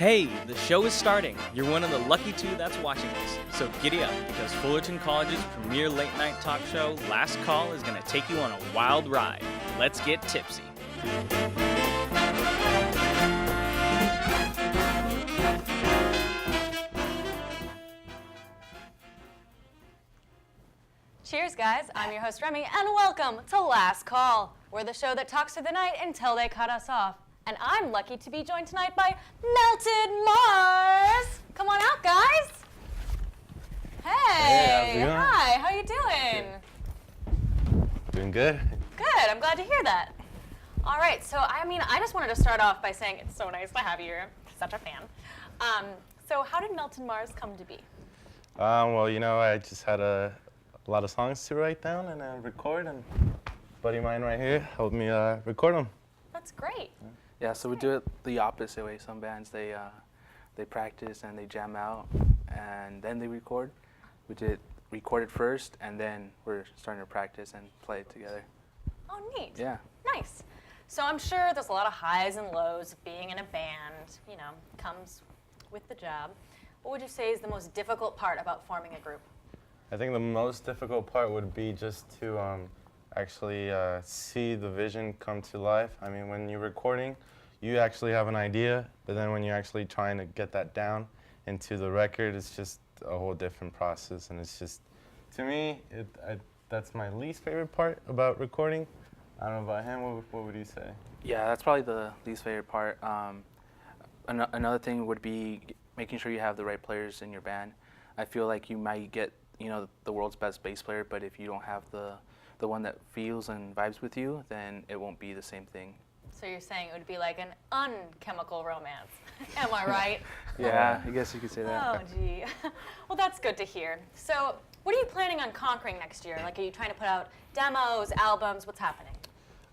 Hey, the show is starting. You're one of the lucky two that's watching this. So giddy up, because Fullerton College's premier late night talk show, Last Call, is going to take you on a wild ride. Let's get tipsy. Cheers, guys. I'm your host, Remy, and welcome to Last Call. We're the show that talks through the night until they cut us off. And I'm lucky to be joined tonight by Melted Mars. Come on out, guys. Hey, hi, how you doing? Doing good. Good, I'm glad to hear that. All right, so I just wanted to start off by saying it's so nice to have you here. Such a fan. So how did Melted Mars come to be? Well, I just had a lot of songs to write down and record, and a buddy of mine right here helped me record them. That's great. Yeah, so we do it the opposite way. Some bands, they practice and they jam out, and then they record. We did record it first, and then we're starting to practice and play it together. Oh, neat. Yeah. Nice. So I'm sure there's a lot of highs and lows of being in a band, comes with the job. What would you say is the most difficult part about forming a group? I think the most difficult part would be just to actually see the vision come to life. I mean, when you're recording, you actually have an idea, but then when you're actually trying to get that down into the record, it's just a whole different process. And it's just, to me, that's my least favorite part about recording. I don't know about him, what would you say? Yeah, that's probably the least favorite part. Another thing would be making sure you have the right players in your band. I feel like you might get, the world's best bass player, but if you don't have the one that feels and vibes with you, then it won't be the same thing. So you're saying it would be like an unchemical romance. Am I right? Yeah, I guess you could say that. Oh, gee. Well, that's good to hear. So what are you planning on conquering next year? Like, are you trying to put out demos, albums? What's happening?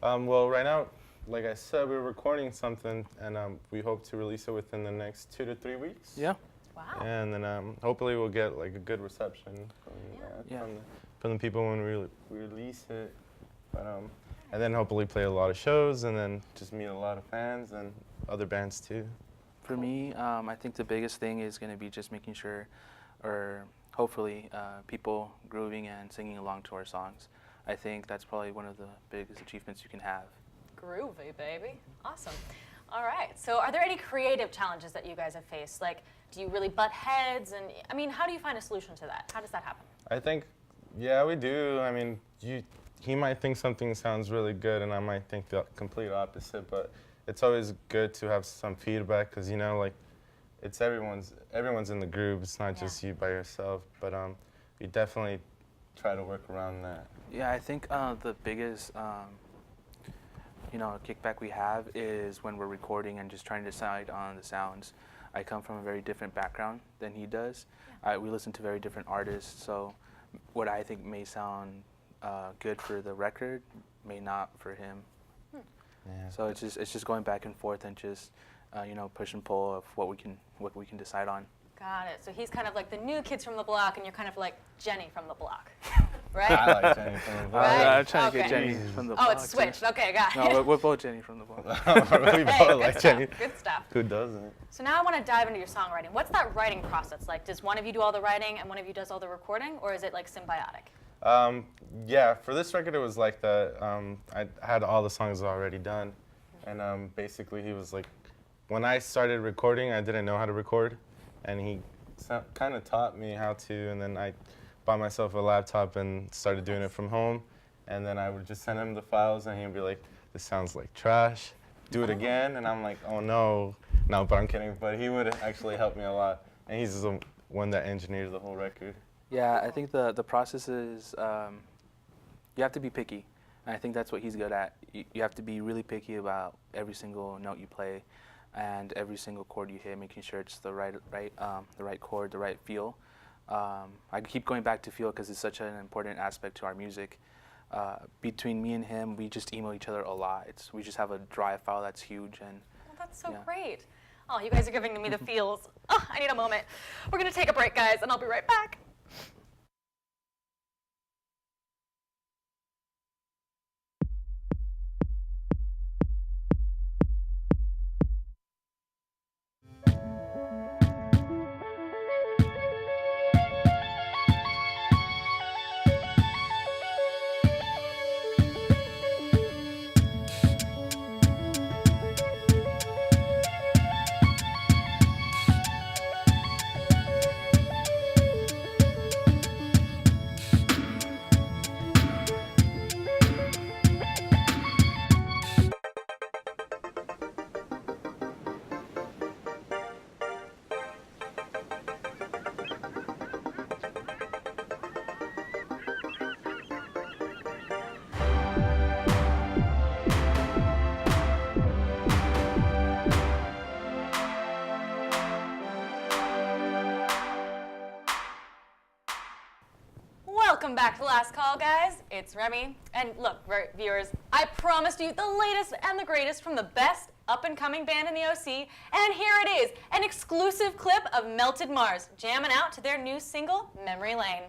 Well, right now, like I said, we're recording something, and we hope to release it within the next 2 to 3 weeks. Yeah. Wow. And then hopefully we'll get like a good reception from the people when we release it. But, and then hopefully play a lot of shows, and then just meet a lot of fans and other bands too. For me, I think the biggest thing is going to be just making sure, or hopefully, people grooving and singing along to our songs. I think that's probably one of the biggest achievements you can have. Groovy, baby. Awesome. All right. So are there any creative challenges that you guys have faced? Like, do you really butt heads? And how do you find a solution to that? How does that happen? I think, yeah, we do. I mean, he might think something sounds really good, and I might think the complete opposite. But it's always good to have some feedback, because it's everyone's in the group. It's not just you by yourself. But we definitely try to work around that. Yeah, I think the biggest kickback we have is when we're recording and just trying to decide on the sounds. I come from a very different background than he does. Yeah. We listen to very different artists, so what I think may sound good for the record may not for him. Yeah. So it's just going back and forth and just push and pull of what we can decide on. Got it. So he's kind of like the new kids from the block, and you're kind of like Jenny from the block, right? I like Jenny from the block. Right? I'm trying to get Okay. Jenny from the block. Oh, it's switched. Okay, got it. No, we're both Jenny from the block. We Hey, both good like stuff. Jenny. Good stuff. Who doesn't? So now I want to dive into your songwriting. What's that writing process like? Does one of you do all the writing and one of you does all the recording, or is it like symbiotic? Yeah, for this record it was like that. I had all the songs already done, and basically he was like, when I started recording, I didn't know how to record, and he kind of taught me how to, and then I bought myself a laptop and started doing it from home, and then I would just send him the files, and he'd be like, this sounds like trash, do it again, and I'm like, oh no, but I'm kidding, but he would actually help me a lot, and he's the one that engineered the whole record. Yeah, I think the process is you have to be picky, and I think that's what he's good at. You have to be really picky about every single note you play, and every single chord you hit, making sure it's the right chord, the right feel. I keep going back to feel because it's such an important aspect to our music. Between me and him, we just email each other a lot. We just have a drive file that's huge, and Well, that's so yeah. great. Oh, you guys are giving me the feels. Oh, I need a moment. We're going to take a break, guys, and I'll be right back. Welcome back to Last Call, guys. It's Remy. And look, viewers, I promised you the latest and the greatest from the best up-and-coming band in the OC. And here it is, an exclusive clip of Melted Mars jamming out to their new single, Memory Lane.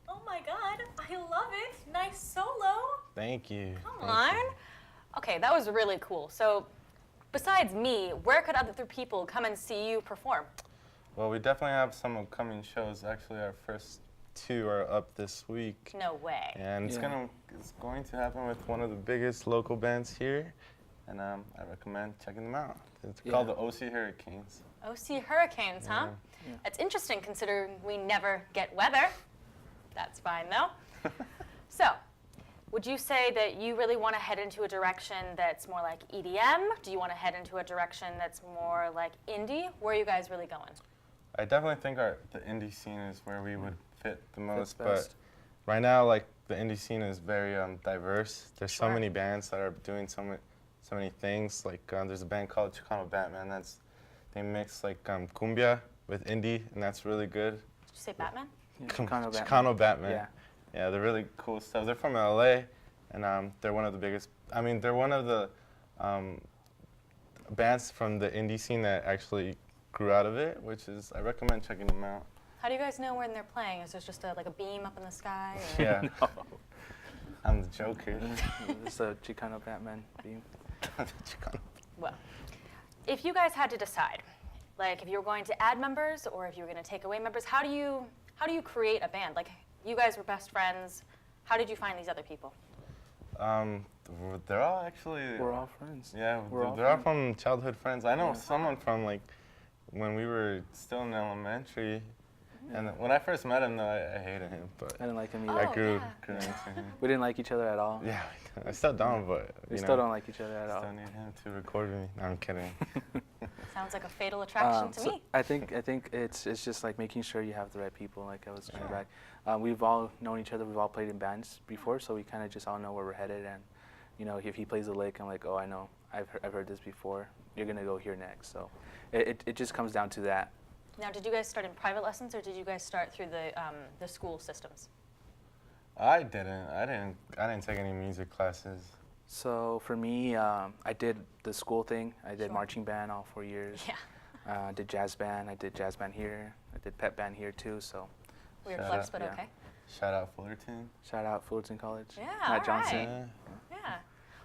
Oh my God, I love it. Nice solo. Thank you. Come on. Okay, that was really cool. So, besides me, where could other people come and see you perform? Well, we definitely have some upcoming shows. Actually, our first two are up this week. No way. And it's going to happen with one of the biggest local bands here. And I recommend checking them out. It's called the OC Hurricanes. OC Hurricanes, huh? Yeah. That's interesting considering we never get weather. That's fine though. So, would you say that you really want to head into a direction that's more like EDM? Do you want to head into a direction that's more like indie? Where are you guys really going? I definitely think the indie scene is where we would fit the most. But best. right now, like, the indie scene is very diverse. There's so Sure. many bands that are doing so many things. Like, there's a band called Chicano Batman. They mix like cumbia with indie, and that's really good. Did you say Batman? Yeah, Chicano Batman. Chicano Batman. Yeah. Yeah, they're really cool stuff. They're from LA, and they're one of the biggest. I mean, they're one of the bands from the indie scene that actually grew out of it, which is, I recommend checking them out. How do you guys know when they're playing? Is there just like a beam up in the sky? Or? Yeah, No. I'm the Joker. It's a Chicano Batman beam. Chicano. Well, if you guys had to decide, like if you were going to add members or if you were going to take away members, how do you create a band? Like you guys were best friends. How did you find these other people? They're all actually. We're all friends. Yeah, We're all they're all friends. from childhood friends. I know someone from like when we were still in elementary, and when I first met him, though, I hated him, but I didn't like him Oh, either. I grew yeah. into him. We didn't like each other at all. Yeah, I still don't, but We you still know, don't like each other at all. Still need him to record with me. No, I'm kidding. Sounds like a fatal attraction to So me. I think it's just like making sure you have the right people. Like I was going back, we've all known each other. We've all played in bands before, so we kind of just all know where we're headed. And you know, if he plays a lick, I'm like, oh, I know, I've heard this before. You're gonna go here next. So it just comes down to that. Now, did you guys start in private lessons or did you guys start through the school systems? I didn't take any music classes. So for me, I did the school thing. I did Sure. marching band all 4 years. Yeah. I did jazz band. I did jazz band here. I did pep band here too. So Weird Shout flex, out. but Yeah. okay. Shout out Fullerton. shout out Fullerton College. Yeah, Matt all Johnson. right. Yeah.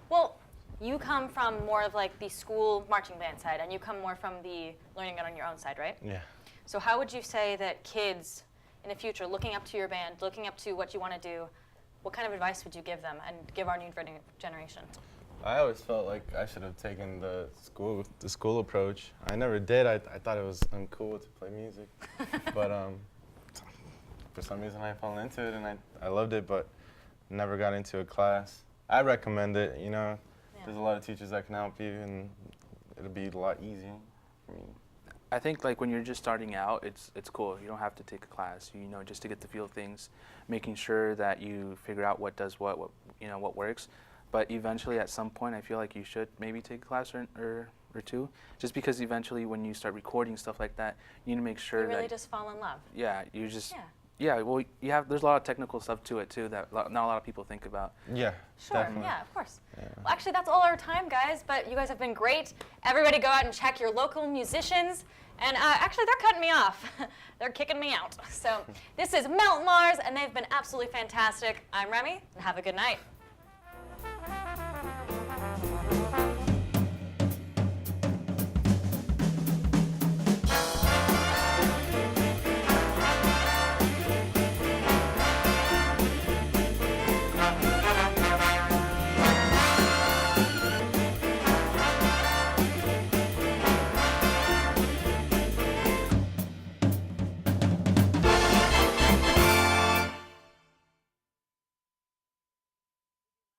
Well, you come from more of like the school marching band side, and you come more from the learning it on your own side, right? Yeah. So how would you say that kids in the future, looking up to your band, looking up to what you want to do, what kind of advice would you give them and give our new generation? I always felt like I should have taken the school approach. I never did. I thought it was uncool to play music, but for some reason I fell into it and I loved it, but never got into a class. I recommend it. You know, there's a lot of teachers that can help you, and it'll be a lot easier for me. I think like when you're just starting out, it's cool. You don't have to take a class. You know, just to get the feel of things, making sure that you figure out what does what you know what works. But eventually, at some point, I feel like you should maybe take a class or two, just because eventually, when you start recording stuff like that, you need to make sure You really that just fall in love. you just Yeah. well, there's a lot of technical stuff to it too that not a lot of people think about. Yeah, Sure, definitely. yeah, of course. Yeah. Well, actually, that's all our time, guys, but you guys have been great. Everybody go out and check your local musicians. And actually, they're cutting me off. They're kicking me out. So this is Melt Mars, and they've been absolutely fantastic. I'm Remy, and have a good night.